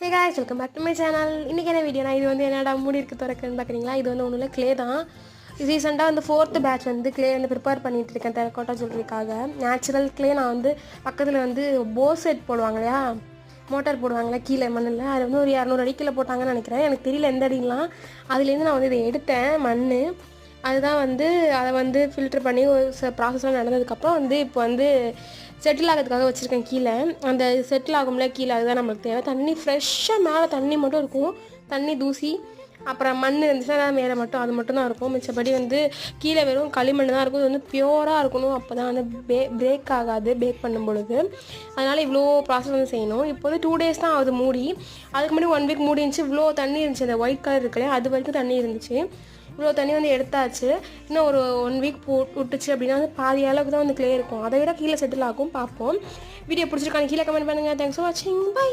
Hey guys, welcome back to my channel. இன்றைக்கி என்ன வீடியோனா, இது வந்து என்னடா மூடி இருக்கு திறக்குன்னு பார்க்குறீங்களா? இது வந்து ஒன்றும் இல்லை, க்ளே தான். ரீசெண்டாக வந்து 4th பேட்ச் வந்து க்ளே வந்து ப்ரிப்பேர் பண்ணிகிட்டு இருக்கேன் டெரகோட்டா ஜுவல்லரிக்காக. நேச்சுரல் க்ளே நான் வந்து பக்கத்தில் வந்து போசெட் போடுவாங்க இல்லையா, மோட்டார் போடுவாங்களே கீழே மண்ணில், அது வந்து ஒரு 200 அடி கீழே போட்டாங்கன்னு நினைக்கிறேன், எனக்கு தெரியல எந்த அடிலாம். அதுலேருந்து நான் வந்து இதை எடுத்தேன் மண். அதுதான் வந்து அதை வந்து ஃபில்டர் பண்ணி ஒரு ப்ராசஸ்லாம் நடந்ததுக்கப்புறம் வந்து இப்போ வந்து செட்டில் ஆகிறதுக்காக வச்சுருக்கேன் கீழே. அந்த செட்டில் ஆகும்ல கீழே, அதுதான் நம்மளுக்கு தேவை. தண்ணி ஃப்ரெஷ்ஷாக மேலே தண்ணி மட்டும் இருக்கும், தண்ணி தூசி அப்புறம் மண் இருந்துச்சுன்னா மேலே மட்டும் அது மட்டும் தான் இருக்கும். மிச்சப்படி வந்து கீழே வெறும் களிமண் தான் இருக்கும். இது வந்து பியூராக இருக்கணும், அப்போ தான் வந்து பிரேக் ஆகாது பேக் பண்ணும் பொழுது. அதனால் இவ்வளோ ப்ராசஸ் வந்து செய்யணும். இப்போ வந்து 2 days தான் ஆகுது மூடி. அதுக்கு முன்னாடி 1 week மூடி இருந்துச்சு. இவ்வளோ தண்ணி இருந்துச்சு, அந்த ஒயிட் கலர் இருக்குல்லையே அது வரைக்கும் தண்ணி இருந்துச்சு. இவ்வளோ தண்ணி வந்து எடுத்தாச்சு. இன்னும் ஒரு 1 week விட்டுச்சு அப்படின்னா வந்து பாதி அளவுக்கு தான் வந்து க்ளே இருக்கும். அதை விட கீழே செட்டில் ஆகும். பார்ப்போம். வீடியோ பிடிச்சிருக்காங்க கீழே கமெண்ட் பண்ணுங்கள். தேங்க்ஸ் ஃபார் வாட்சிங். பை.